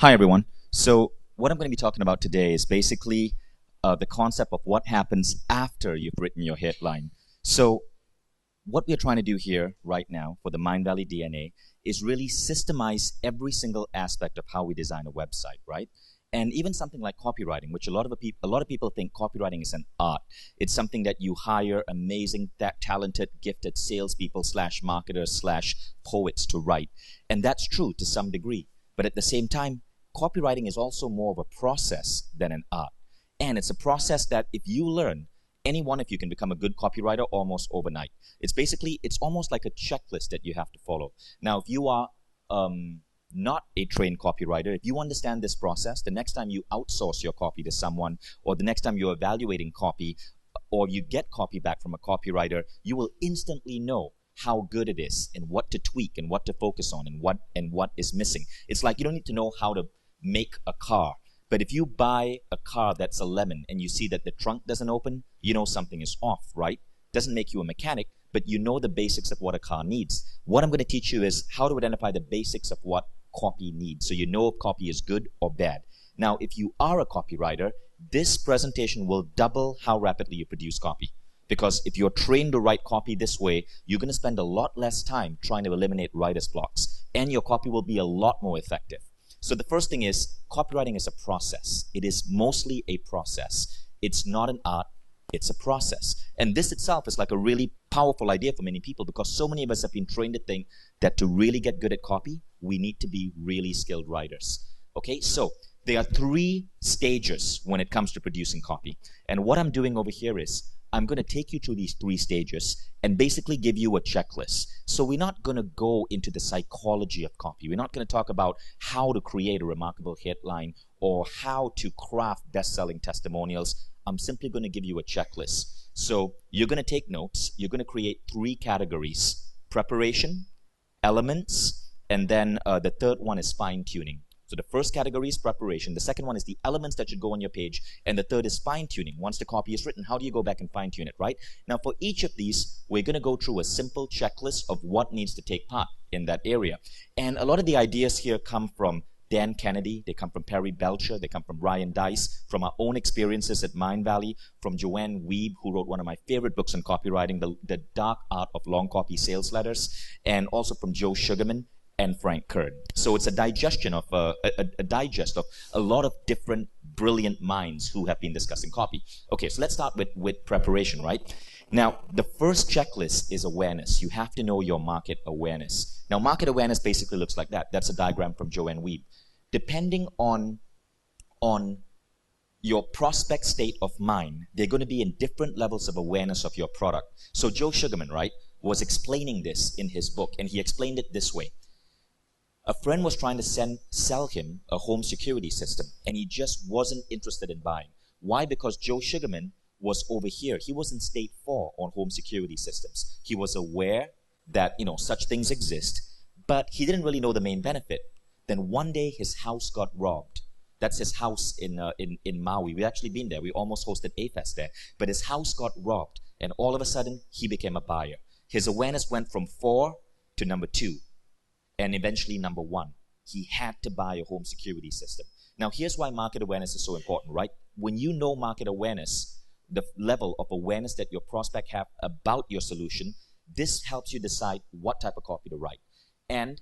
Hi, everyone. So, what I'm going to be talking about today is basically the concept of what happens after you've written your headline. So, what we're trying to do here right now for the Mindvalley DNA is really systemize every single aspect of how we design a website, right? And even something like copywriting, which a lot of people think copywriting is an art. It's something that you hire amazing, talented, gifted salespeople slash marketers slash poets to write, and that's true to some degree. But at the same time, copywriting is also more of a process than an art, and it's a process that if you learn, any one of you can become a good copywriter almost overnight. It's almost like a checklist that you have to follow. Now, if you are not a trained copywriter, if you understand this process, the next time you outsource your copy to someone, or the next time you're evaluating copy, or you get copy back from a copywriter, you will instantly know how good it is and what to tweak and what to focus on and what is missing. It's like you don't need to know how to make a car. But if you buy a car that's a lemon and you see that the trunk doesn't open, you know something is off, right? Doesn't make you a mechanic, but you know the basics of what a car needs. What I'm going to teach you is how to identify the basics of what copy needs, so you know if copy is good or bad. Now, if you are a copywriter, this presentation will double how rapidly you produce copy. Because if you're trained to write copy this way, you're going to spend a lot less time trying to eliminate writer's blocks, and your copy will be a lot more effective. So the first thing is, copywriting is a process. It is mostly a process. It's not an art, it's a process. And this itself is like a really powerful idea for many people, because so many of us have been trained to think that to really get good at copy, we need to be really skilled writers. Okay, so there are 3 stages when it comes to producing copy. And what I'm doing over here is, I'm going to take you through these 3 stages and basically give you a checklist. So we're not going to go into the psychology of copy. We're not going to talk about how to create a remarkable headline or how to craft best-selling testimonials. I'm simply going to give you a checklist. So you're going to take notes. You're going to create 3 categories: preparation, elements, and then the third one is fine-tuning. So the first category is preparation. The second one is the elements that should go on your page. And the third is fine-tuning. Once the copy is written, how do you go back and fine-tune it, right? Now, for each of these, we're going to go through a simple checklist of what needs to take part in that area. And a lot of the ideas here come from Dan Kennedy. They come from Perry Belcher. They come from Ryan Deiss, from our own experiences at Mindvalley, from Joanne Wiebe, who wrote one of my favorite books on copywriting, The Dark Art of Long Copy Sales Letters, and also from Joe Sugarman and Frank Kern. So it's a digest of a lot of different brilliant minds who have been discussing copy. Okay, so let's start with preparation, right? Now, the first checklist is awareness. You have to know your market awareness. Now, market awareness basically looks like that. That's a diagram from Joanne Wiebe. Depending on your prospect state of mind, they're going to be in different levels of awareness of your product. So Joe Sugarman, right, was explaining this in his book, and he explained it this way. A friend was trying to sell him a home security system, and he just wasn't interested in buying. Why? Because Joe Sugarman was over here. He was in state 4 on home security systems. He was aware that, such things exist, but he didn't really know the main benefit. Then one day his house got robbed. That's his house in Maui. We've actually been there. We almost hosted A-Fest there. But his house got robbed, and all of a sudden, he became a buyer. His awareness went from 4 to number 2. And eventually number 1. He had to buy a home security system. Now, here's why market awareness is so important, right? When you know market awareness, the level of awareness that your prospect have about your solution, this helps you decide what type of copy to write. And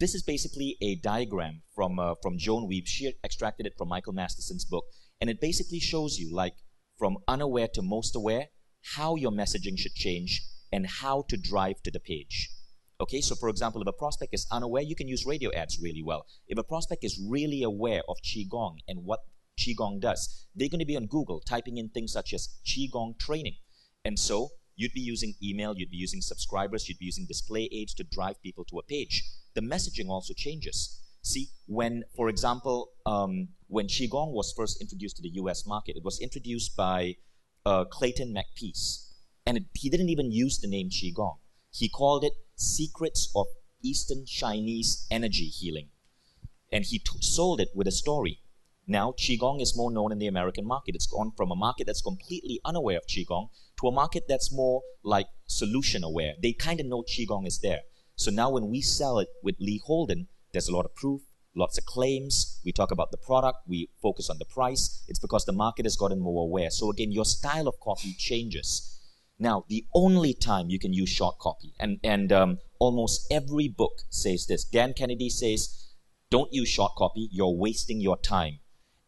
this is basically a diagram from Joan Wiebe. She extracted it from Michael Masterson's book. And it basically shows you, like, from unaware to most aware, how your messaging should change and how to drive to the page. Okay, so for example, if a prospect is unaware, you can use radio ads really well. If a prospect is really aware of Qigong and what Qigong does, they're going to be on Google typing in things such as Qigong training. And so you'd be using email, you'd be using subscribers, you'd be using display aids to drive people to a page. The messaging also changes. See, when, for example, when Qigong was first introduced to the US market, it was introduced by Clayton McPeace. And he didn't even use the name Qigong. He called it Secrets of Eastern Chinese Energy Healing. And he sold it with a story. Now, Qigong is more known in the American market. It's gone from a market that's completely unaware of Qigong to a market that's more like solution aware. They kind of know Qigong is there. So now when we sell it with Lee Holden, there's a lot of proof, lots of claims, we talk about the product, we focus on the price. It's because the market has gotten more aware. So again, your style of copy changes. Now, the only time you can use short copy, and almost every book says this. Dan Kennedy says, don't use short copy, you're wasting your time.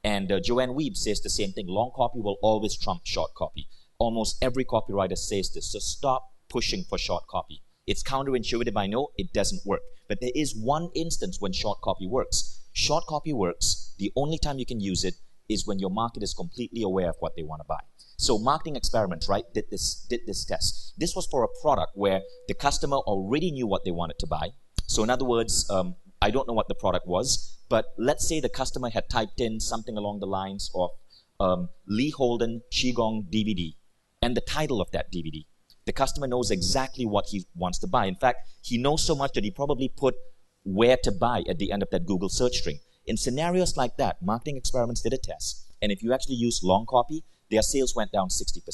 And Joanne Weeb says the same thing. Long copy will always trump short copy. Almost every copywriter says this. So stop pushing for short copy. It's counterintuitive, I know, it doesn't work. But there is one instance when short copy works. Short copy works. The only time you can use it is when your market is completely aware of what they want to buy. So Marketing Experiments, right, did this test. This was for a product where the customer already knew what they wanted to buy. So in other words, I don't know what the product was, but let's say the customer had typed in something along the lines of Lee Holden Qigong DVD and the title of that DVD. The customer knows exactly what he wants to buy. In fact, he knows so much that he probably put where to buy at the end of that Google search string. In scenarios like that, Marketing Experiments did a test. And if you actually use long copy, their sales went down 60%.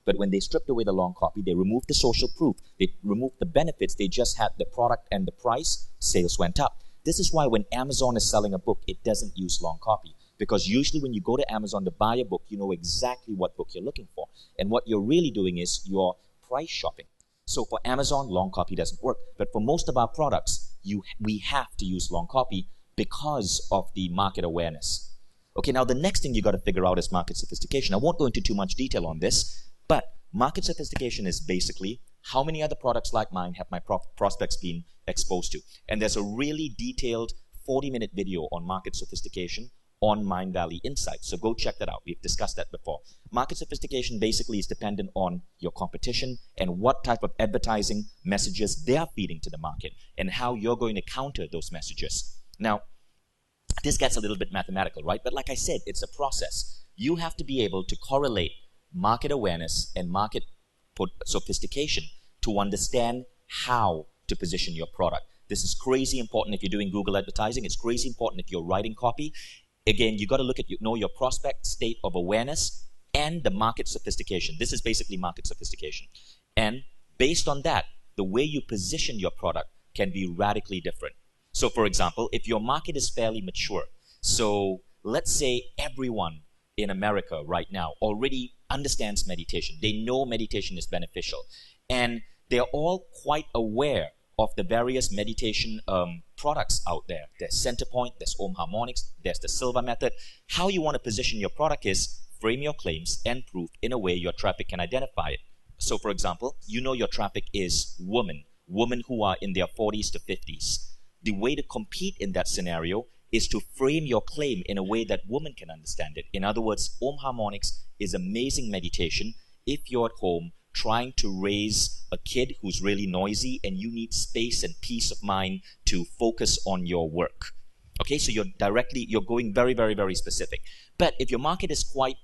But when they stripped away the long copy, they removed the social proof, they removed the benefits, they just had the product and the price, sales went up. This is why when Amazon is selling a book, it doesn't use long copy. Because usually when you go to Amazon to buy a book, you know exactly what book you're looking for. And what you're really doing is you're price shopping. So for Amazon, long copy doesn't work. But for most of our products, we have to use long copy because of the market awareness. Okay, now the next thing you got to figure out is market sophistication. I won't go into too much detail on this, but market sophistication is basically how many other products like mine have my prospects been exposed to. And there's a really detailed 40-minute video on market sophistication on Mindvalley Insights. So go check that out. We've discussed that before. Market sophistication basically is dependent on your competition and what type of advertising messages they're feeding to the market and how you're going to counter those messages. Now, this gets a little bit mathematical, right? But like I said, it's a process. You have to be able to correlate market awareness and market sophistication to understand how to position your product. This is crazy important if you're doing Google advertising. It's crazy important if you're writing copy. Again, you got to look at know your prospect state of awareness and the market sophistication. This is basically market sophistication. And based on that, the way you position your product can be radically different. So for example, if your market is fairly mature, so let's say everyone in America right now already understands meditation. They know meditation is beneficial. And they're all quite aware of the various meditation products out there. There's Centerpoint, there's Om Harmonics, there's the Silva Method. How you want to position your product is frame your claims and proof in a way your traffic can identify it. So for example, you know your traffic is women who are in their 40s to 50s. The way to compete in that scenario is to frame your claim in a way that women can understand it. In other words, Om Harmonics is amazing meditation if you're at home trying to raise a kid who's really noisy and you need space and peace of mind to focus on your work. Okay, so you're going very, very, very specific. But if your market is quite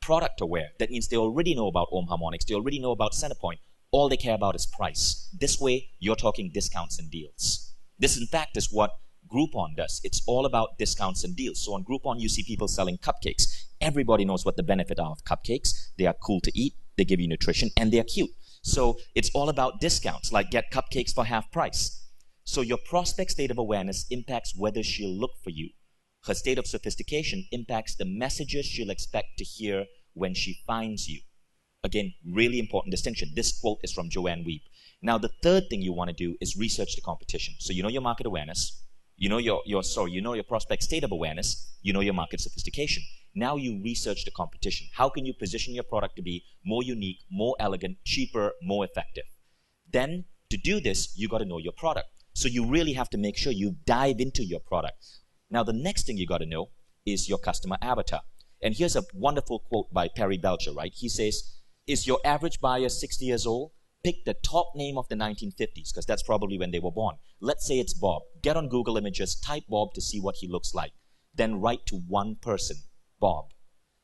product aware, that means they already know about Om Harmonics, they already know about Centerpoint. All they care about is price. This way, you're talking discounts and deals. This, in fact, is what Groupon does. It's all about discounts and deals. So on Groupon, you see people selling cupcakes. Everybody knows what the benefit are of cupcakes. They are cool to eat, they give you nutrition, and they're cute. So it's all about discounts, like get cupcakes for half price. So your prospect state of awareness impacts whether she'll look for you. Her state of sophistication impacts the messages she'll expect to hear when she finds you. Again, really important distinction. This quote is from Joanne Weeb. Now, the third thing you want to do is research the competition. So you know your market awareness, you know your prospect state of awareness, you know your market sophistication. Now you research the competition. How can you position your product to be more unique, more elegant, cheaper, more effective? Then, to do this, you got to know your product. So you really have to make sure you dive into your product. Now, the next thing you got to know is your customer avatar. And here's a wonderful quote by Perry Belcher, right? He says, is your average buyer 60 years old? Pick the top name of the 1950s, because that's probably when they were born. Let's say it's Bob. Get on Google Images, type Bob to see what he looks like. Then write to one person, Bob.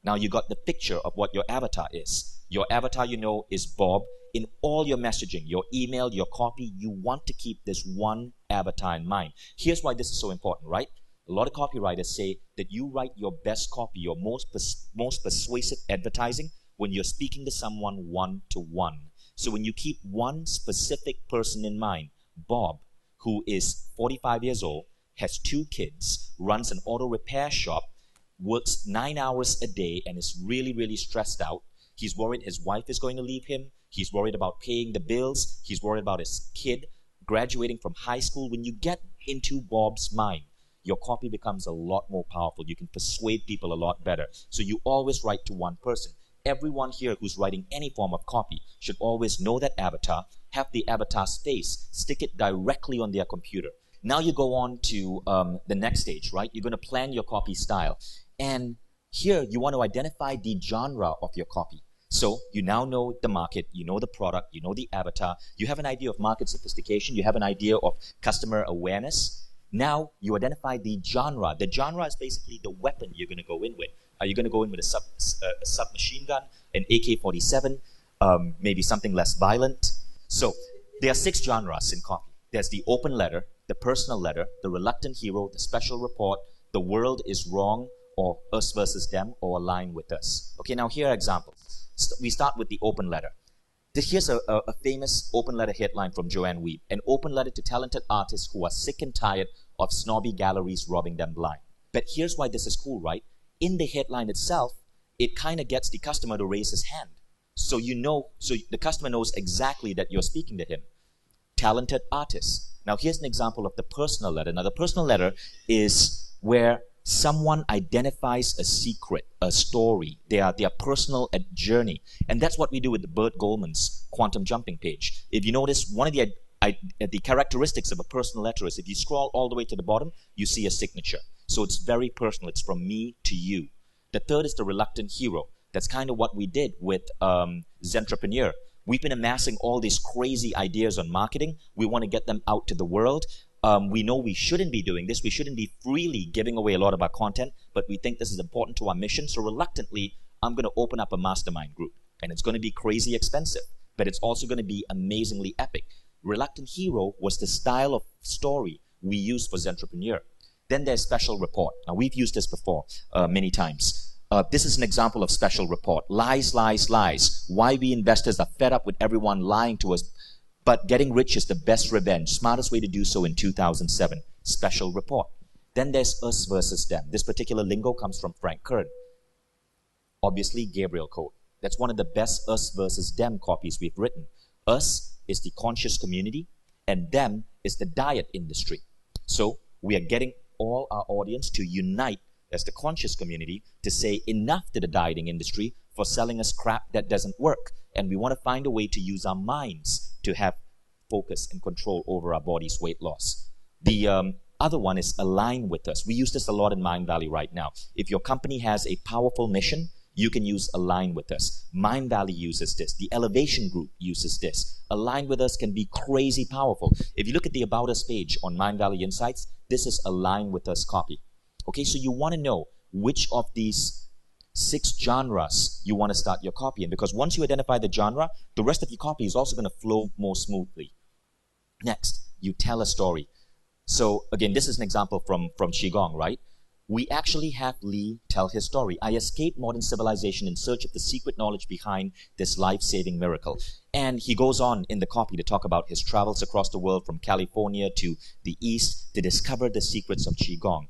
Now you got the picture of what your avatar is. Your avatar, you know, is Bob. In all your messaging, your email, your copy, you want to keep this one avatar in mind. Here's why this is so important, right? A lot of copywriters say that you write your best copy, your most persuasive advertising when you're speaking to someone one-to-one. So when you keep one specific person in mind, Bob, who is 45 years old, has 2 kids, runs an auto repair shop, works 9 hours a day, and is really, really stressed out. He's worried his wife is going to leave him. He's worried about paying the bills. He's worried about his kid graduating from high school. When you get into Bob's mind, your copy becomes a lot more powerful. You can persuade people a lot better. So you always write to one person. Everyone here who's writing any form of copy should always know that avatar, have the avatar's face, stick it directly on their computer. Now you go on to the next stage, right? You're going to plan your copy style. And here you want to identify the genre of your copy. So you now know the market, you know the product, you know the avatar, you have an idea of market sophistication, you have an idea of customer awareness. Now you identify the genre. The genre is basically the weapon you're going to go in with. Are you going to go in with a submachine gun, an AK-47, maybe something less violent? So there are 6 genres in copy. There's the open letter, the personal letter, the reluctant hero, the special report, the world is wrong, or us versus them, or align with us. Okay, now here are examples. We start with the open letter. Here's a famous open letter headline from Joanne Weeb. An open letter to talented artists who are sick and tired of snobby galleries robbing them blind. But here's why this is cool, right? In the headline itself, it kind of gets the customer to raise his hand. So the customer knows exactly that you're speaking to him. Talented artists. Now here's an example of the personal letter. Now the personal letter is where someone identifies a secret, a story, their personal journey. And that's what we do with the Bert Goldman's quantum jumping page. If you notice, one of the characteristics of a personal letter is if you scroll all the way to the bottom, you see a signature. So it's very personal. It's from me to you. The third is the reluctant hero. That's kind of what we did with Zentrepreneur. We've been amassing all these crazy ideas on marketing. We want to get them out to the world. We know we shouldn't be doing this. We shouldn't be freely giving away a lot of our content, but we think this is important to our mission. So reluctantly, I'm going to open up a mastermind group. And it's going to be crazy expensive, but it's also going to be amazingly epic. Reluctant hero was the style of story we used for Zentrepreneur. Then there's special report. Now, we've used this before many times. This is an example of special report. Lies, lies, lies. Why we investors are fed up with everyone lying to us. But getting rich is the best revenge. Smartest way to do so in 2007. Special report. Then there's us versus them. This particular lingo comes from Frank Kern. Obviously, Gabriel Code. That's one of the best us versus them copies we've written. Us is the conscious community, and them is the diet industry. So we are getting all our audience to unite as the conscious community to say enough to the dieting industry for selling us crap that doesn't work. And we want to find a way to use our minds to have focus and control over our body's weight loss. The other one is align with us. We use this a lot in Mindvalley right now. If your company has a powerful mission, you can use align with us. Mindvalley uses this. The Elevation Group uses this. Align with us can be crazy powerful. If you look at the About Us page on Mindvalley Insights, this is align with us copy. Okay, so you want to know which of these 6 genres you want to start your copy in, because once you identify the genre, the rest of your copy is also going to flow more smoothly. Next, you tell a story. So again, this is an example from Qigong, right? We actually have Lee tell his story. I escaped modern civilization in search of the secret knowledge behind this life-saving miracle. And he goes on in the copy to talk about his travels across the world from California to the East to discover the secrets of Qigong.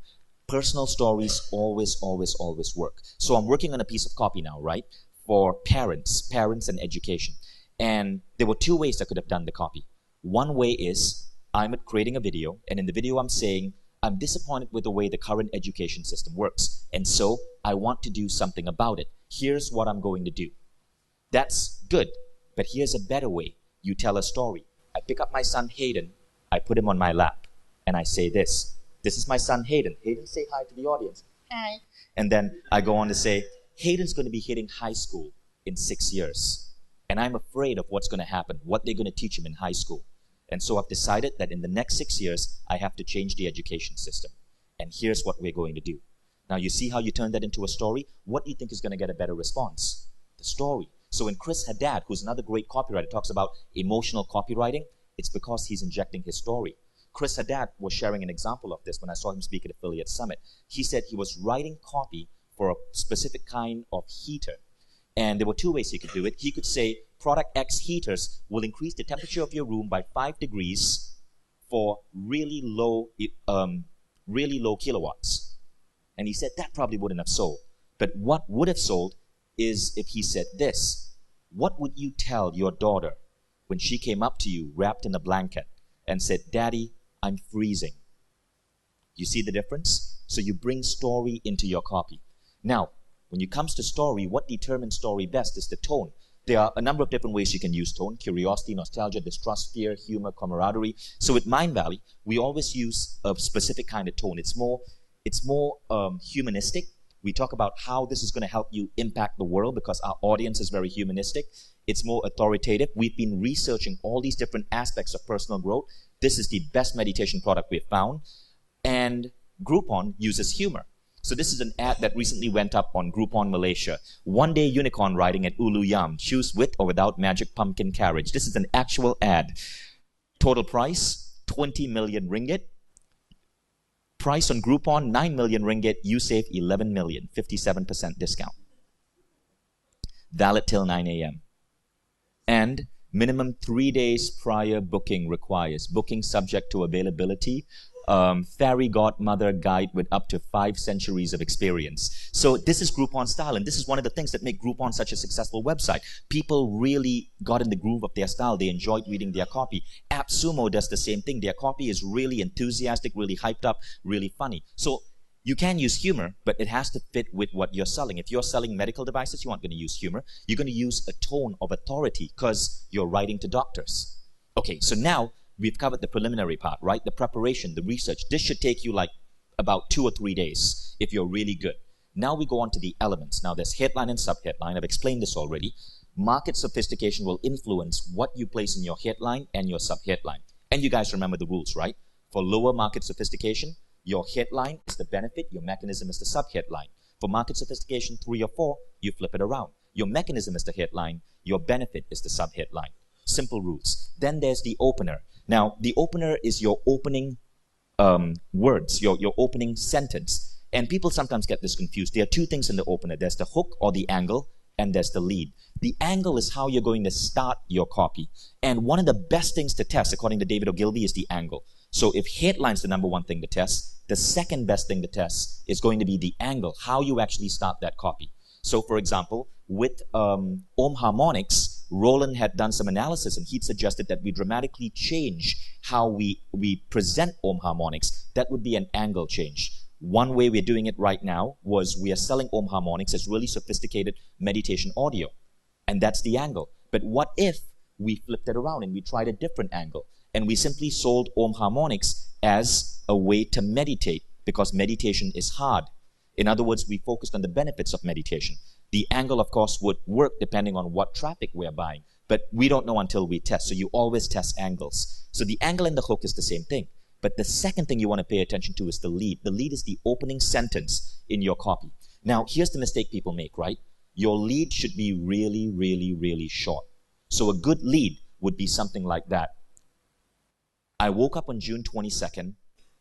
Personal stories always, always, always work. So I'm working on a piece of copy now, right? For parents and education. And there were 2 ways I could have done the copy. One way is I'm creating a video, and in the video I'm saying, I'm disappointed with the way the current education system works, and so I want to do something about it. Here's what I'm going to do. That's good, but here's a better way. You tell a story. I pick up my son Hayden, I put him on my lap, and I say this. This is my son Hayden. Hayden, say hi to the audience. Hi. And then I go on to say, Hayden's going to be hitting high school in 6 years, and I'm afraid of what's going to happen, what they're going to teach him in high school. And so I've decided that in the next 6 years, I have to change the education system. And here's what we're going to do. Now, you see how you turn that into a story? What do you think is going to get a better response? The story. So when Chris Haddad, who's another great copywriter, talks about emotional copywriting, it's because he's injecting his story. Chris Haddad was sharing an example of this when I saw him speak at Affiliate Summit. He said he was writing copy for a specific kind of heater. And there were 2 ways he could do it. He could say, product X heaters will increase the temperature of your room by 5 degrees for really low really low kilowatts. And he said that probably wouldn't have sold. But what would have sold is if he said this. What would you tell your daughter when she came up to you wrapped in a blanket and said, Daddy, I'm freezing? You see the difference? So you bring story into your copy. Now, when it comes to story, what determines story best is the tone. There are a number of different ways you can use tone: curiosity, nostalgia, distrust, fear, humor, camaraderie. So with Mindvalley, we always use a specific kind of tone. It's more humanistic. We talk about how this is going to help you impact the world because our audience is very humanistic. It's more authoritative. We've been researching all these different aspects of personal growth. This is the best meditation product we've found. And Groupon uses humor. So this is an ad that recently went up on Groupon Malaysia. One-day unicorn riding at Ulu Yam. Choose with or without magic pumpkin carriage. This is an actual ad. Total price, 20 million ringgit. Price on Groupon, 9 million ringgit. You save 11 million, 57% discount. Valid till 9 a.m. And minimum 3 days prior booking requires. Booking subject to availability. Fairy godmother guide with up to 5 centuries of experience. So this is Groupon style, and this is one of the things that make Groupon such a successful website. People really got in the groove of their style. They enjoyed reading their copy. AppSumo does the same thing. Their copy is really enthusiastic, really hyped up, really funny. So you can use humor, but it has to fit with what you're selling. If you're selling medical devices, you aren't going to use humor. You're going to use a tone of authority because you're writing to doctors. Okay, so now we've covered the preliminary part, right? The preparation, the research. This should take you like about 2 or 3 days if you're really good. Now we go on to the elements. Now there's headline and subheadline. I've explained this already. Market sophistication will influence what you place in your headline and your subheadline. And you guys remember the rules, right? For lower market sophistication, your headline is the benefit, your mechanism is the subheadline. For market sophistication 3 or 4, you flip it around. Your mechanism is the headline, your benefit is the subheadline. Simple rules. Then there's the opener. Now, the opener is your opening words, your opening sentence. And people sometimes get this confused. There are 2 things in the opener. There's the hook or the angle, and there's the lead. The angle is how you're going to start your copy. And one of the best things to test, according to David Ogilvy, is the angle. So if headline's the number 1 thing to test, the second best thing to test is going to be the angle, how you actually start that copy. So for example, with Om Harmonics, Roland had done some analysis and he'd suggested that we dramatically change how we present Om Harmonics. That would be an angle change. One way we're doing it right now was we are selling Om Harmonics as really sophisticated meditation audio. And that's the angle. But what if we flipped it around and we tried a different angle? And we simply sold Om Harmonics as a way to meditate because meditation is hard. In other words, we focused on the benefits of meditation. The angle, of course, would work depending on what traffic we're buying. But we don't know until we test. So you always test angles. So the angle and the hook is the same thing. But the second thing you want to pay attention to is the lead. The lead is the opening sentence in your copy. Now, here's the mistake people make, right? Your lead should be really, really, really short. So a good lead would be something like that. I woke up on June 22nd,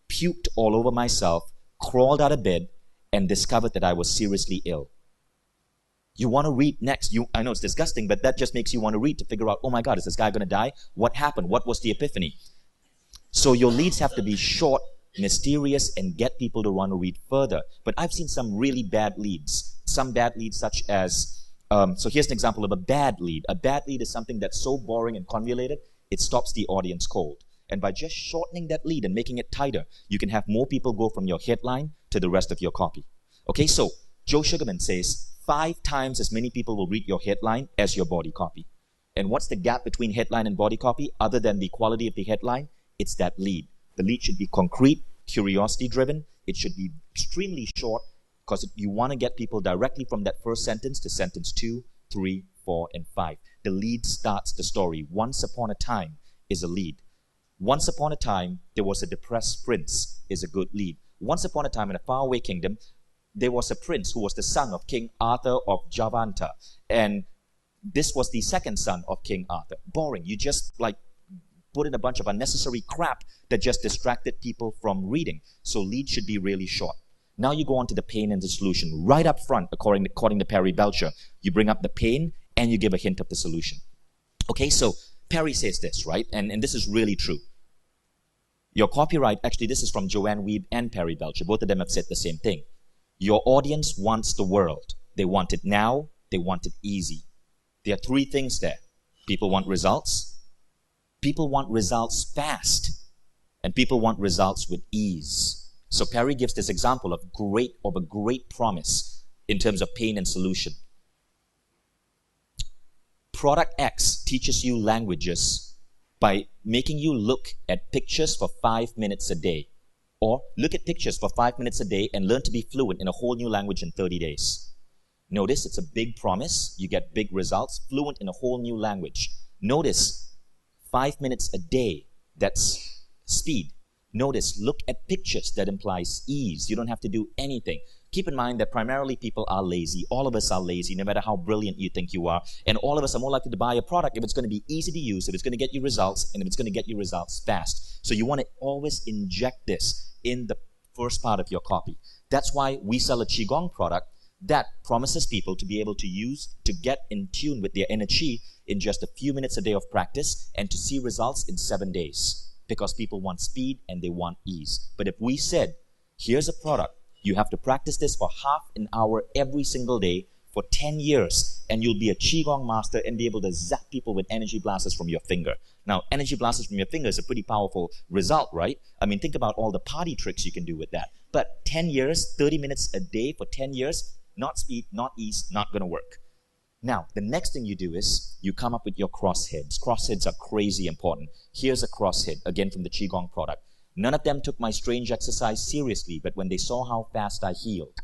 puked all over myself, crawled out of bed, and discovered that I was seriously ill. You want to read next. I know it's disgusting, but that just makes you want to read to figure out, oh my God, is this guy going to die? What happened? What was the epiphany? So your leads have to be short, mysterious, and get people to want to read further. But I've seen some really bad leads. Some bad leads such as, so here's an example of a bad lead. A bad lead is something that's so boring and convoluted, it stops the audience cold. And by just shortening that lead and making it tighter, you can have more people go from your headline to the rest of your copy. Okay, so Joe Sugarman says 5 times as many people will read your headline as your body copy. And what's the gap between headline and body copy other than the quality of the headline? It's that lead. The lead should be concrete, curiosity driven. It should be extremely short because you want to get people directly from that first sentence to sentence 2, 3, 4, and 5. The lead starts the story. Once upon a time is a lead. Once upon a time, there was a depressed prince is a good lead. Once upon a time in a faraway kingdom, there was a prince who was the son of King Arthur of Javanta. And this was the second son of King Arthur. Boring. You just like put in a bunch of unnecessary crap that just distracted people from reading. So lead should be really short. Now you go on to the pain and the solution. Right up front, according to Perry Belcher, you bring up the pain and you give a hint of the solution. Okay, so Perry says this, right? And this is really true. Your copyright, actually this is from Joanne Weeb and Perry Belcher. Both of them have said the same thing. Your audience wants the world. They want it now. They want it easy. There are three things there. People want results. People want results fast. And people want results with ease. So Perry gives this example of a great promise in terms of pain and solution. Product X teaches you languages by making you look at pictures for 5 minutes a day. Or look at pictures for 5 minutes a day and learn to be fluent in a whole new language in 30 days. Notice it's a big promise. You get big results, fluent in a whole new language. Notice 5 minutes a day, that's speed. Notice, look at pictures, that implies ease. You don't have to do anything. Keep in mind that primarily people are lazy. All of us are lazy, no matter how brilliant you think you are. And all of us are more likely to buy a product if it's going to be easy to use, if it's going to get you results, and if it's going to get you results fast. So you want to always inject this in the first part of your copy. That's why we sell a Qigong product that promises people to be able to use, to get in tune with their inner Qi in just a few minutes a day of practice and to see results in 7 days. Because people want speed and they want ease. But if we said, here's a product, you have to practice this for half an hour every single day for 10 years, and you'll be a Qigong master and be able to zap people with energy blasters from your finger. Now, energy blasters from your finger is a pretty powerful result, right? I mean, think about all the party tricks you can do with that. But 10 years, 30 minutes a day for 10 years, not speed, not ease, not going to work. Now, the next thing you do is you come up with your crossheads. Crossheads are crazy important. Here's a crosshead, again from the Qigong product. None of them took my strange exercise seriously, but when they saw how fast I healed,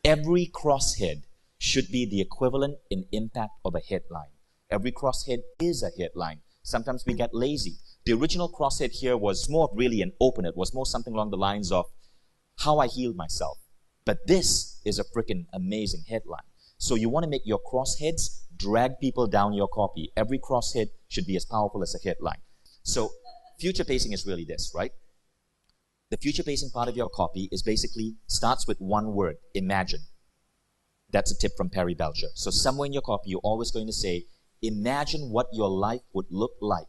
every crosshead should be the equivalent in impact of a headline. Every crosshead is a headline. Sometimes we get lazy. The original crosshead here was more really an opener. It was more something along the lines of how I healed myself. But this is a freaking amazing headline. So you want to make your crossheads drag people down your copy. Every crosshead should be as powerful as a headline. So future pacing is really this, right? The future pacing part of your copy is basically starts with one word, imagine. That's a tip from Perry Belcher. So somewhere in your copy, you're always going to say, imagine what your life would look like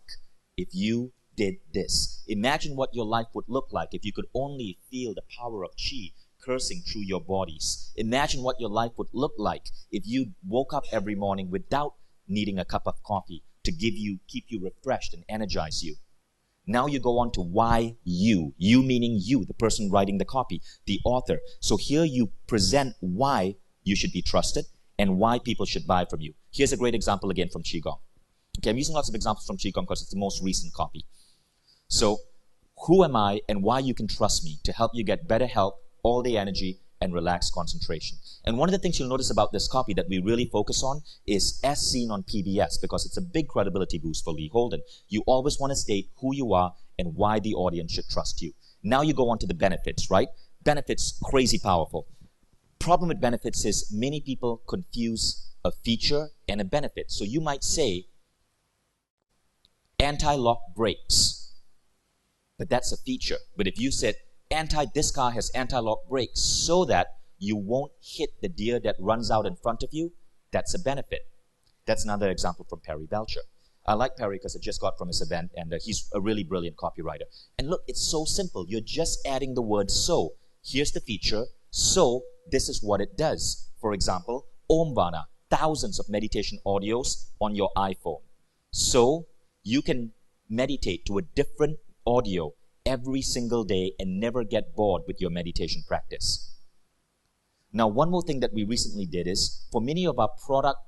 if you did this. Imagine what your life would look like if you could only feel the power of Qi coursing through your bodies. Imagine what your life would look like if you woke up every morning without needing a cup of coffee to keep you refreshed and energize you. Now you go on to why you meaning you, the person writing the copy, the author. So here you present why you should be trusted and why people should buy from you. Here's a great example again from Qigong. Okay, I'm using lots of examples from Qigong because it's the most recent copy. So, who am I and why you can trust me to help you get better health, all-day energy, and relaxed concentration. And one of the things you'll notice about this copy that we really focus on is as seen on PBS, because it's a big credibility boost for Lee Holden. You always want to state who you are and why the audience should trust you. Now you go on to the benefits, right? Benefits, crazy powerful. Problem with benefits is many people confuse a feature and a benefit. So you might say, anti-lock brakes, but that's a feature. But if you said, this car has anti-lock brakes so that you won't hit the deer that runs out in front of you, that's a benefit. That's another example from Perry Belcher. I like Perry because I just got from his event, and he's a really brilliant copywriter. And look, it's so simple. You're just adding the word so. Here's the feature. So this is what it does. For example, Omvana, thousands of meditation audios on your iPhone. So you can meditate to a different audio every single day and never get bored with your meditation practice. Now, one more thing that we recently did is, for many of our product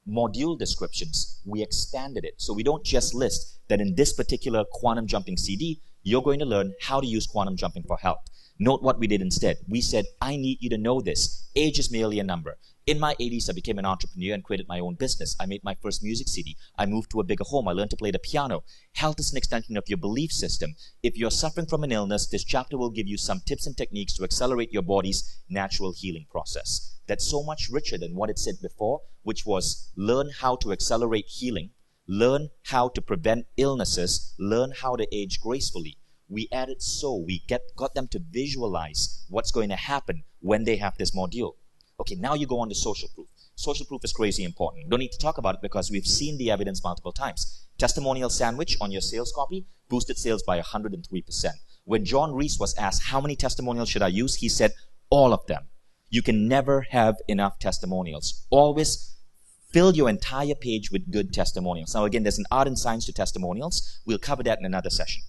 module descriptions, we expanded it. So we don't just list that in this particular quantum jumping CD, you're going to learn how to use quantum jumping for health. Note what we did instead. We said, I need you to know this. Age is merely a number. In my 80s, I became an entrepreneur and created my own business. I made my first music CD. I moved to a bigger home. I learned to play the piano. Health is an extension of your belief system. If you're suffering from an illness, this chapter will give you some tips and techniques to accelerate your body's natural healing process. That's so much richer than what it said before, which was learn how to accelerate healing, learn how to prevent illnesses, learn how to age gracefully. We added so, we got them to visualize what's going to happen when they have this module. Okay, now you go on to social proof. Social proof is crazy important. Don't need to talk about it because we've seen the evidence multiple times. Testimonial sandwich on your sales copy boosted sales by 103%. When John Reese was asked, how many testimonials should I use? He said, all of them. You can never have enough testimonials. Always fill your entire page with good testimonials. Now again, there's an art and science to testimonials. We'll cover that in another session.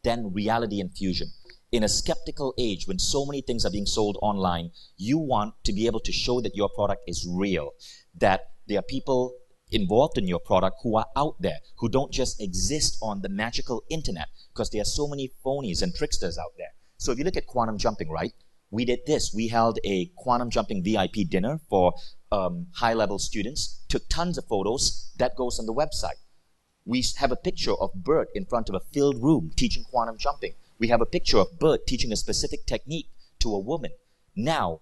Then reality infusion. In a skeptical age, when so many things are being sold online, you want to be able to show that your product is real, that there are people involved in your product who are out there, who don't just exist on the magical internet, because there are so many phonies and tricksters out there. So if you look at quantum jumping, right? We did this. We held a quantum jumping VIP dinner for high-level students, took tons of photos. That goes on the website. We have a picture of Bert in front of a filled room teaching quantum jumping. We have a picture of Bert teaching a specific technique to a woman. Now,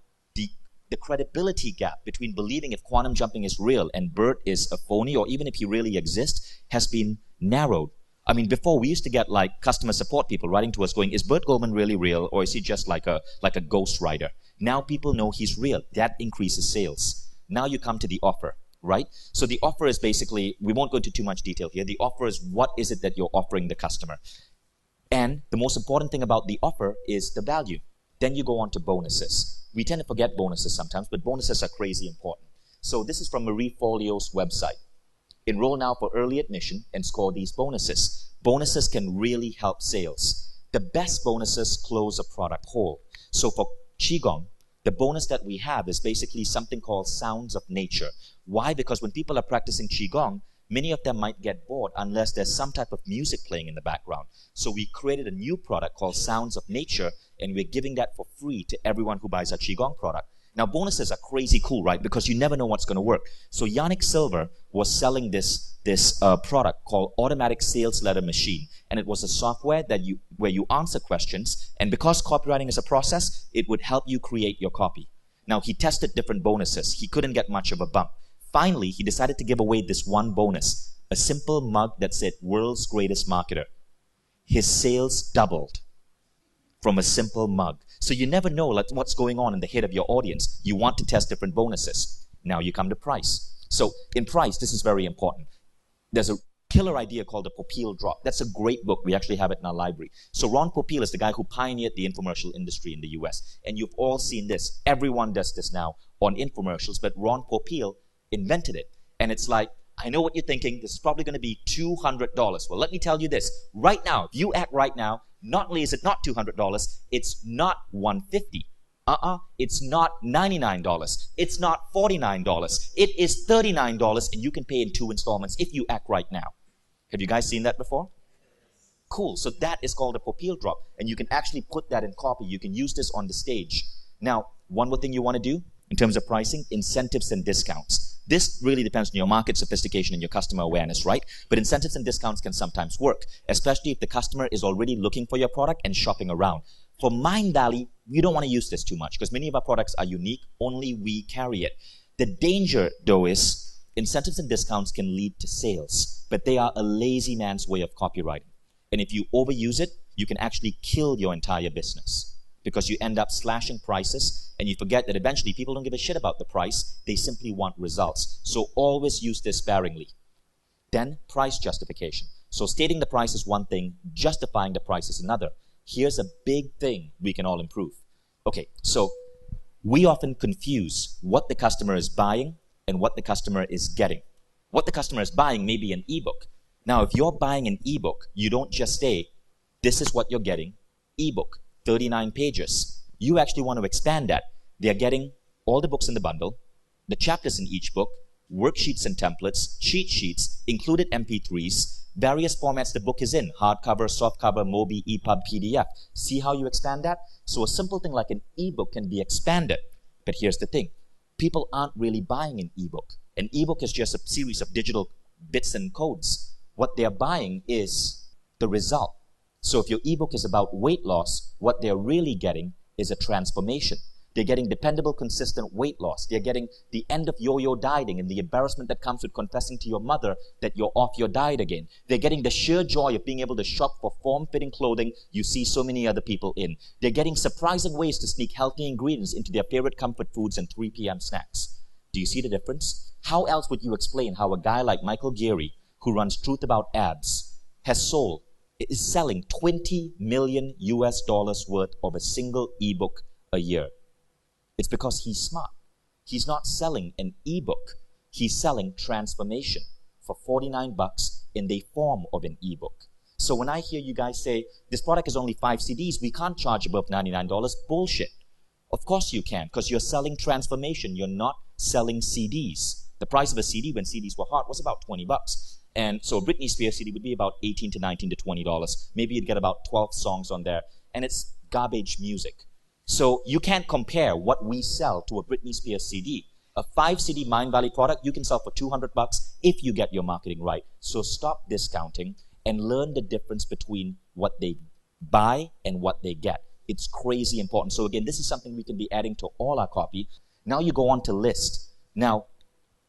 the credibility gap between believing if quantum jumping is real and Bert is a phony, or even if he really exists, has been narrowed. I mean, before we used to get like customer support people writing to us going, is Bert Goldman really real, or is he just like a ghost writer? Now people know he's real. That increases sales. Now you come to the offer, right? So the offer is basically, we won't go into too much detail here. The offer is what is it that you're offering the customer. And the most important thing about the offer is the value. Then you go on to bonuses. We tend to forget bonuses sometimes, but bonuses are crazy important. So this is from Marie Forleo's website. Enroll now for early admission and score these bonuses. Bonuses can really help sales. The best bonuses close a product whole. So for Qigong, the bonus that we have is basically something called Sounds of Nature. Why? Because when people are practicing Qigong, many of them might get bored unless there's some type of music playing in the background. So we created a new product called Sounds of Nature, and we're giving that for free to everyone who buys our Qigong product. Now, bonuses are crazy cool, right? Because you never know what's going to work. So Yannick Silver was selling this product called Automatic Sales Letter Machine. And it was a software where you answer questions. And because copywriting is a process, it would help you create your copy. Now, he tested different bonuses. He couldn't get much of a bump. Finally, he decided to give away this one bonus, a simple mug that said World's Greatest Marketer. His sales doubled from a simple mug. So you never know what's going on in the head of your audience. You want to test different bonuses. Now you come to price. So in price, this is very important. There's a killer idea called the Popeil drop. That's a great book. We actually have it in our library. So Ron Popeil is the guy who pioneered the infomercial industry in the US. And you've all seen this. Everyone does this now on infomercials, but Ron Popeil invented it. And it's like, I know what you're thinking. This is probably going to be $200. Well, let me tell you this. Right now, if you act right now, not only is it not $200, it's not $150. It's not $99. It's not $49. It is $39, and you can pay in 2 installments if you act right now. Have you guys seen that before? Cool. So that is called a Popeil drop, and you can actually put that in copy. You can use this on the stage. Now, one more thing you want to do in terms of pricing, incentives and discounts. This really depends on your market sophistication and your customer awareness, right? But incentives and discounts can sometimes work, especially if the customer is already looking for your product and shopping around. For Mindvalley, we don't want to use this too much because many of our products are unique. Only we carry it. The danger, though, is incentives and discounts can lead to sales, but they are a lazy man's way of copywriting. And if you overuse it, you can actually kill your entire business, because you end up slashing prices and you forget that eventually people don't give a shit about the price. They simply want results. So always use this sparingly. Then price justification. So stating the price is one thing, justifying the price is another. Here's a big thing we can all improve. Okay, so we often confuse what the customer is buying and what the customer is getting. What the customer is buying may be an ebook. Now, if you're buying an ebook, you don't just say, this is what you're getting, ebook. 39 pages. You actually want to expand that. They're getting all the books in the bundle, the chapters in each book, worksheets and templates, cheat sheets, included MP3s, various formats the book is in, hardcover, softcover, Mobi, EPUB, PDF. See how you expand that? So a simple thing like an ebook can be expanded. But here's the thing. People aren't really buying an ebook. An ebook is just a series of digital bits and codes. What they're buying is the result. So if your ebook is about weight loss, what they're really getting is a transformation. They're getting dependable, consistent weight loss. They're getting the end of yo-yo dieting and the embarrassment that comes with confessing to your mother that you're off your diet again. They're getting the sheer joy of being able to shop for form-fitting clothing you see so many other people in. They're getting surprising ways to sneak healthy ingredients into their favorite comfort foods and 3 p.m. snacks. Do you see the difference? How else would you explain how a guy like Michael Geary, who runs Truth About Abs, has sold is selling 20 million US dollars worth of a single ebook a year. It's because he's smart. He's not selling an ebook. He's selling transformation for 49 bucks in the form of an ebook. So when I hear you guys say, this product is only 5 CDs, we can't charge above $99, bullshit. Of course you can, because you're selling transformation. You're not selling CDs. The price of a CD when CDs were hot was about 20 bucks. And so a Britney Spears CD would be about 18 to 19 to $20. Maybe you'd get about 12 songs on there. And it's garbage music. So you can't compare what we sell to a Britney Spears CD. A 5 CD Mindvalley product you can sell for 200 bucks if you get your marketing right. So stop discounting and learn the difference between what they buy and what they get. It's crazy important. So again, this is something we can be adding to all our copy. Now you go on to list. Now,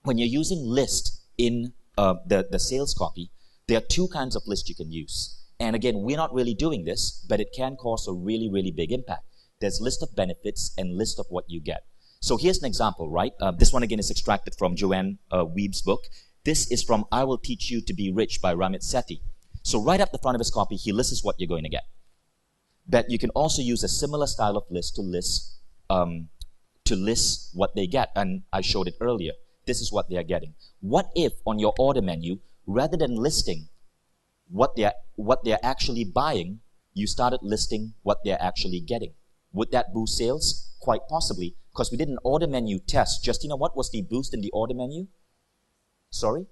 when you're using list in the sales copy, there are 2 kinds of list you can use. And again, we're not really doing this, but it can cause a really, really big impact. There's list of benefits and list of what you get. So here's an example, right? This one again is extracted from Joanne Weeb's book. This is from I Will Teach You to Be Rich by Ramit Sethi. So right up the front of his copy, he lists what you're going to get. But you can also use a similar style of list to list what they get. And I showed it earlier. This is what they are getting. What if on your order menu, rather than listing what they're actually buying, you started listing what they're actually getting? Would that boost sales? Quite possibly, because we did an order menu test. Justina, what was the boost in the order menu? Sorry?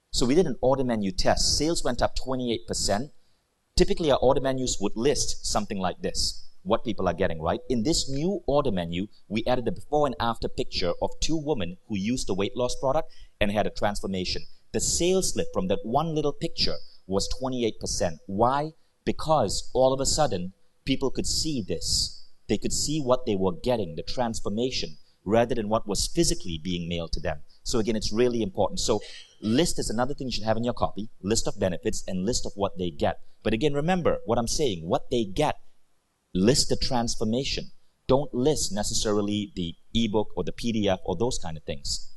So we did an order menu test. Sales went up 28%. Typically, our order menus would list something like this, what people are getting, right? In this new order menu, we added a before and after picture of 2 women who used the weight loss product and had a transformation. The sales lift from that one little picture was 28%. Why? Because all of a sudden, people could see this. They could see what they were getting, the transformation, rather than what was physically being mailed to them. So again, it's really important. So list is another thing you should have in your copy, list of benefits and list of what they get. But again, remember what I'm saying, what they get, list the transformation. Don't list necessarily the ebook or the PDF or those kind of things.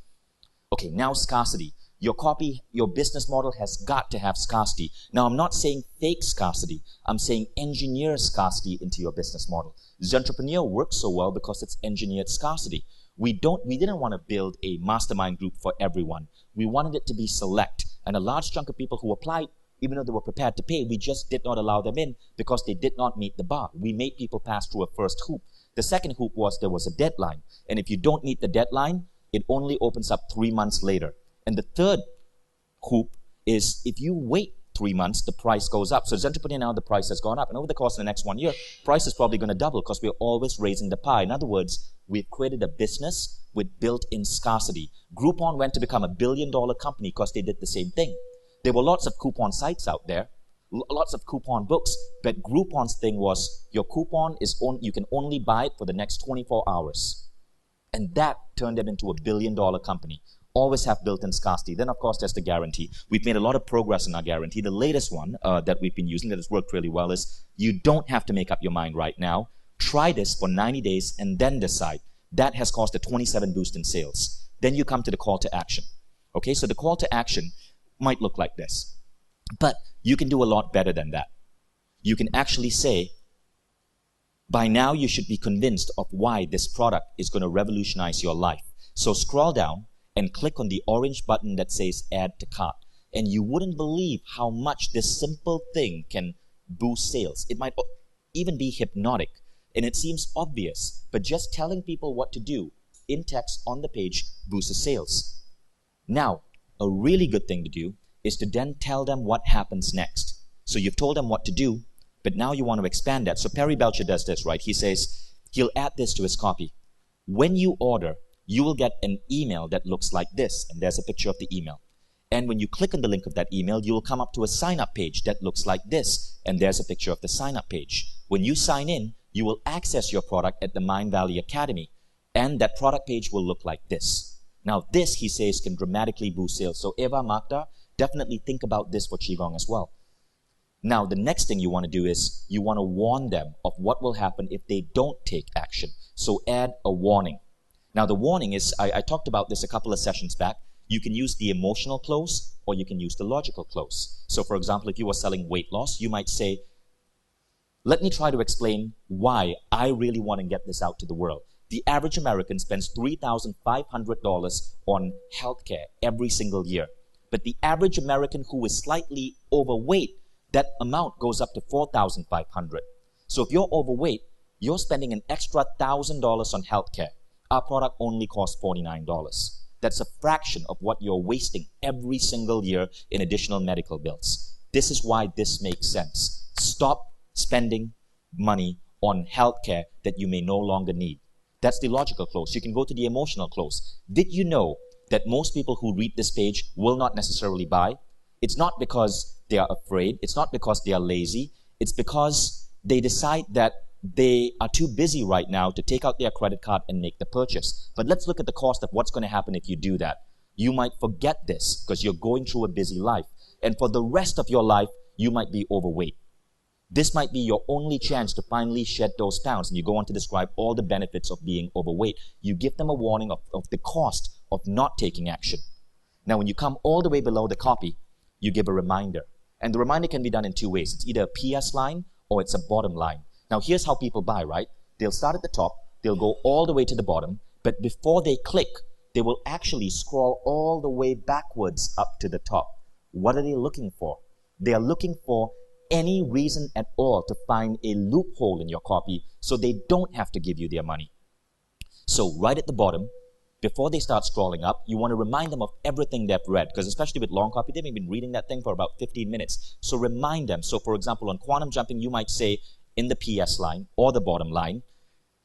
Okay, now scarcity. Your copy, your business model has got to have scarcity. Now, I'm not saying fake scarcity. I'm saying engineer scarcity into your business model. Zentrepreneur works so well because it's engineered scarcity. We didn't want to build a mastermind group for everyone. We wanted it to be select. And a large chunk of people who applied, even though they were prepared to pay, we just did not allow them in because they did not meet the bar. We made people pass through a first hoop. The second hoop was there was a deadline. And if you don't meet the deadline, it only opens up 3 months later. And the third hoop is if you wait 3 months, the price goes up. So Zentrepreneur now, the price has gone up. And over the course of the next 1 year, price is probably going to double because we're always raising the pie. In other words, we've created a business with built-in scarcity. Groupon went to become a billion-dollar company because they did the same thing. There were lots of coupon sites out there, lots of coupon books, but Groupon's thing was your coupon is you can only buy it for the next 24 hours. And that turned them into a billion-dollar company. Always have built-in scarcity. Then, of course, there's the guarantee. We've made a lot of progress in our guarantee. The latest one that we've been using that has worked really well is you don't have to make up your mind right now. Try this for 90 days and then decide. That has caused a 27 boost in sales. Then you come to the call to action. Okay, so the call to action might look like this. But you can do a lot better than that. You can actually say, by now you should be convinced of why this product is going to revolutionize your life. So scroll down and click on the orange button that says add to cart. And you wouldn't believe how much this simple thing can boost sales. It might even be hypnotic. And it seems obvious, but just telling people what to do in text on the page boosts sales. Now, a really good thing to do is to then tell them what happens next. So you've told them what to do, but now you want to expand that. So Perry Belcher does this, right? He says he'll add this to his copy. When you order, you will get an email that looks like this, and there's a picture of the email. And when you click on the link of that email, you will come up to a sign-up page that looks like this, and there's a picture of the sign-up page. When you sign in, you will access your product at the Mindvalley Academy, and that product page will look like this. Now, this, he says, can dramatically boost sales. So Eva, Magda, definitely think about this for Qigong as well. Now, the next thing you want to do is you want to warn them of what will happen if they don't take action. So add a warning. Now, the warning is, I talked about this a couple of sessions back. You can use the emotional close or you can use the logical close. So for example, if you were selling weight loss, you might say, let me try to explain why I really want to get this out to the world. The average American spends $3,500 on healthcare every single year. But the average American who is slightly overweight, that amount goes up to $4,500. So if you're overweight, you're spending an extra $1,000 on healthcare. Our product only costs $49. That's a fraction of what you're wasting every single year in additional medical bills. This is why this makes sense. Stop spending money on healthcare that you may no longer need. That's the logical close. You can go to the emotional close. Did you know that most people who read this page will not necessarily buy? It's not because they are afraid. It's not because they are lazy. It's because they decide that they are too busy right now to take out their credit card and make the purchase. But let's look at the cost of what's going to happen if you do that. You might forget this because you're going through a busy life. And for the rest of your life, you might be overweight. This might be your only chance to finally shed those pounds. And you go on to describe all the benefits of being overweight. You give them a warning of the cost of not taking action. Now, when you come all the way below the copy, you give a reminder. And the reminder can be done in two ways. It's either a PS line or it's a bottom line. Now, here's how people buy, right? They'll start at the top. They'll go all the way to the bottom. But before they click, they will actually scroll all the way backwards up to the top. What are they looking for? They are looking for any reason at all to find a loophole in your copy so they don't have to give you their money. So right at the bottom, before they start scrolling up, you want to remind them of everything they've read, because especially with long copy, they've been reading that thing for about 15 minutes. So remind them. So for example, on quantum jumping, you might say in the PS line or the bottom line,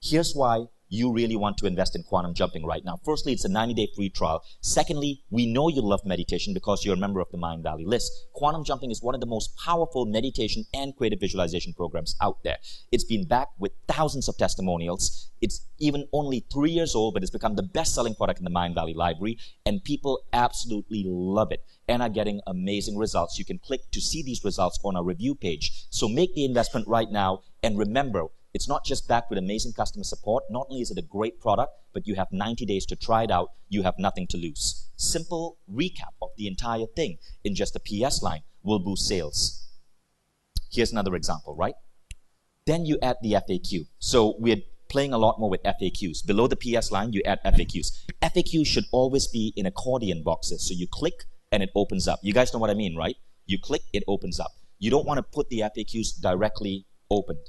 here's why you really want to invest in quantum jumping right now. Firstly, it's a 90-day free trial. Secondly, we know you love meditation because you're a member of the Mindvalley list. Quantum jumping is one of the most powerful meditation and creative visualization programs out there. It's been backed with thousands of testimonials. It's even only 3 years old, but it's become the best-selling product in the Mindvalley library, and people absolutely love it and are getting amazing results. You can click to see these results on our review page. So make the investment right now, and remember, it's not just backed with amazing customer support. Not only is it a great product, but you have 90 days to try it out. You have nothing to lose. Simple recap of the entire thing in just a PS line will boost sales. Here's another example, right? Then you add the FAQ. So we're playing a lot more with FAQs. Below the PS line, you add FAQs. FAQs should always be in accordion boxes. So you click and it opens up. You guys know what I mean, right? You click, it opens up. You don't want to put the FAQs directly opened.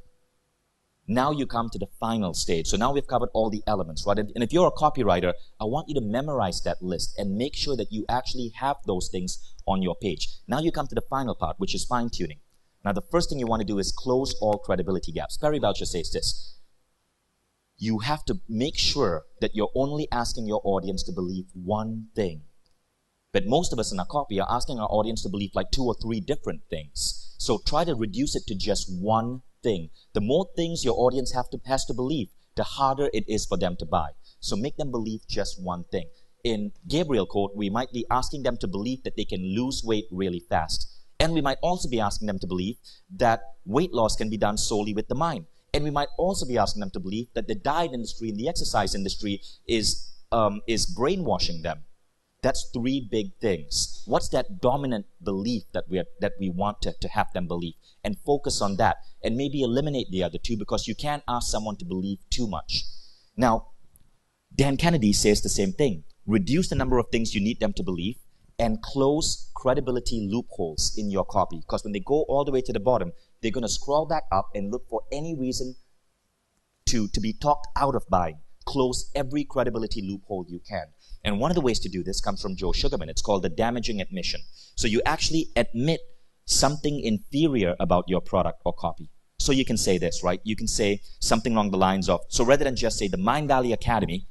Now you come to the final stage. So now we've covered all the elements, right? And if you're a copywriter, I want you to memorize that list and make sure that you actually have those things on your page. Now you come to the final part, which is fine-tuning. Now the first thing you want to do is close all credibility gaps. Perry Belcher says this: you have to make sure that you're only asking your audience to believe one thing. But most of us in our copy are asking our audience to believe like 2 or 3 different things. So try to reduce it to just one thing. The more things your audience has to believe, the harder it is for them to buy. So make them believe just one thing. In Gabriel Code, we might be asking them to believe that they can lose weight really fast. And we might also be asking them to believe that weight loss can be done solely with the mind. And we might also be asking them to believe that the diet industry and the exercise industry is brainwashing them. That's 3 big things. What's that dominant belief that we want to have them believe? And focus on that. And maybe eliminate the other 2, because you can't ask someone to believe too much. Now, Dan Kennedy says the same thing. Reduce the number of things you need them to believe and close credibility loopholes in your copy. Because when they go all the way to the bottom, they're going to scroll back up and look for any reason to be talked out of buying. Close every credibility loophole you can. And one of the ways to do this comes from Joe Sugarman. It's called the damaging admission. So you actually admit something inferior about your product or copy. So you can say this, right? You can say something along the lines of, so rather than just say the Mindvalley Academy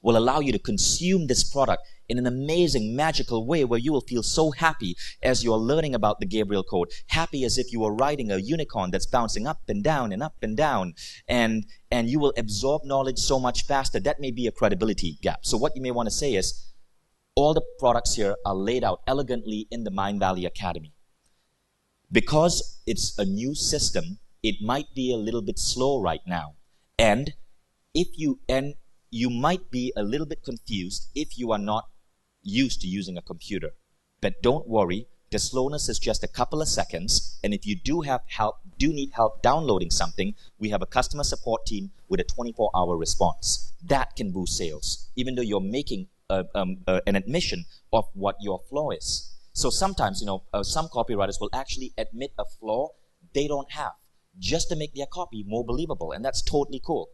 will allow you to consume this product in an amazing, magical way where you will feel so happy as you're learning about the Gabriel Code, happy as if you were riding a unicorn that's bouncing up and down and up and down, and you will absorb knowledge so much faster. That may be a credibility gap. So what you may want to say is, all the products here are laid out elegantly in the Mindvalley Academy. Because it's a new system, it might be a little bit slow right now. And you might be a little bit confused if you are not used to using a computer. But don't worry, the slowness is just a couple of seconds, and if you do need help downloading something, we have a customer support team with a 24-hour response. That can boost sales, even though you're making an admission of what your flaw is. So sometimes, some copywriters will actually admit a flaw they don't have, just to make their copy more believable, and that's totally cool.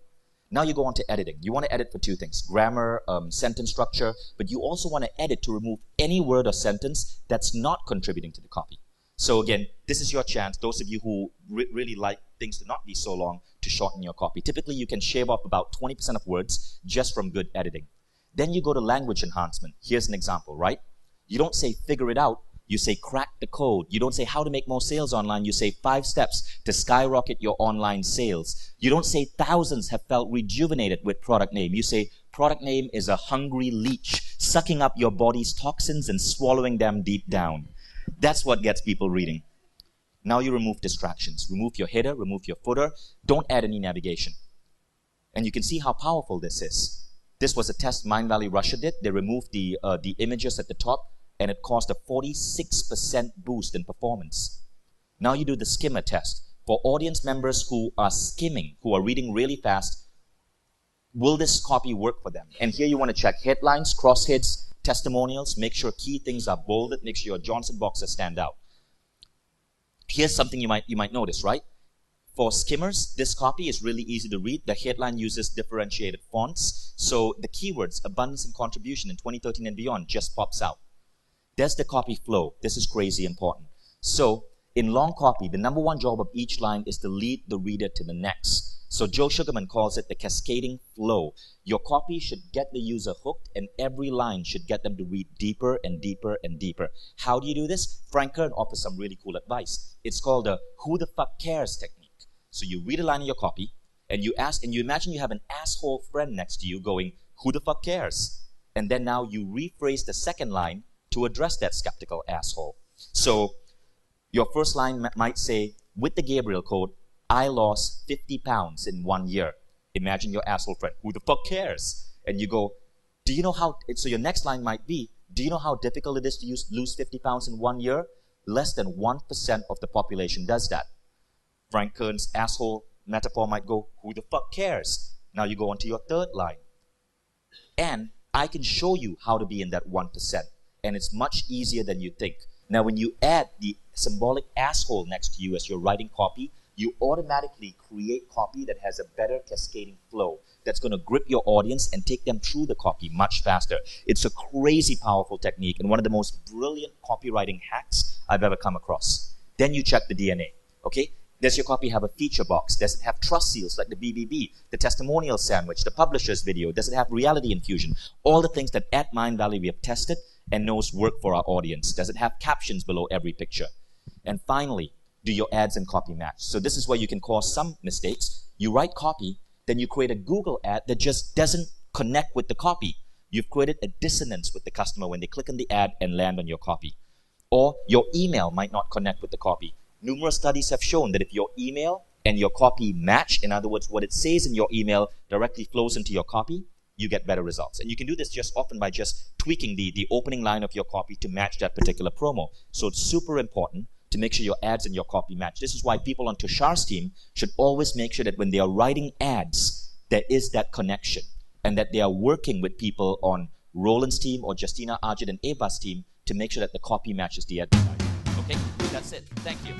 Now you go on to editing. You want to edit for two things: grammar, sentence structure, but you also want to edit to remove any word or sentence that's not contributing to the copy. So again, this is your chance, those of you who really like things to not be so long, to shorten your copy. Typically, you can shave off about 20% of words just from good editing. Then you go to language enhancement. Here's an example, right? You don't say figure it out, you say crack the code. You don't say how to make more sales online, you say 5 steps to skyrocket your online sales. You don't say thousands have felt rejuvenated with product name. You say product name is a hungry leech, sucking up your body's toxins and swallowing them deep down. That's what gets people reading. Now you remove distractions. Remove your header, remove your footer. Don't add any navigation. And you can see how powerful this is. This was a test Mindvalley Russia did. They removed the images at the top, and it caused a 46% boost in performance. Now you do the skimmer test. For audience members who are skimming, who are reading really fast, will this copy work for them? And here you want to check headlines, crossheads, testimonials, make sure key things are bolded, make sure your Johnson boxes stand out. Here's something you might notice, right? For skimmers, this copy is really easy to read. The headline uses differentiated fonts, so the keywords abundance and contribution in 2013 and beyond just pops out. There's the copy flow. This is crazy important. So in long copy, the number one job of each line is to lead the reader to the next. So Joe Sugarman calls it the cascading flow. Your copy should get the user hooked, and every line should get them to read deeper and deeper and deeper. How do you do this? Frank Kern offers some really cool advice. It's called the who the fuck cares technique. So you read a line in your copy, and you imagine you have an asshole friend next to you going, who the fuck cares? And then now you rephrase the second line to address that skeptical asshole. So your first line might say, with the Gabriel Code, I lost 50 pounds in 1 year. Imagine your asshole friend, who the fuck cares? And you go, do you know how, so your next line might be, do you know how difficult it is to lose 50 pounds in 1 year? Less than 1% of the population does that. Frank Kern's asshole metaphor might go, who the fuck cares? Now you go on to your third line. And I can show you how to be in that 1%. And it's much easier than you think. Now when you add the symbolic asshole next to you as you're writing copy, you automatically create copy that has a better cascading flow that's going to grip your audience and take them through the copy much faster. It's a crazy powerful technique and one of the most brilliant copywriting hacks I've ever come across. Then you check the DNA, okay? Does your copy have a feature box? Does it have trust seals like the BBB, the testimonial sandwich, the publisher's video? Does it have reality infusion? All the things that at Mindvalley we have tested and knows work for our audience. Does it have captions below every picture? And finally, do your ads and copy match? So this is where you can cause some mistakes. You write copy, then you create a Google ad that just doesn't connect with the copy. You've created a dissonance with the customer when they click on the ad and land on your copy. Or your email might not connect with the copy. Numerous studies have shown that if your email and your copy match, in other words, what it says in your email directly flows into your copy, you get better results. And you can do this just often by just tweaking the opening line of your copy to match that particular promo. So it's super important to make sure your ads and your copy match. This is why people on Tushar's team should always make sure that when they are writing ads, there is that connection and that they are working with people on Roland's team or Justina, Ajit, and Eva's team to make sure that the copy matches the advertising. Okay? That's it. Thank you.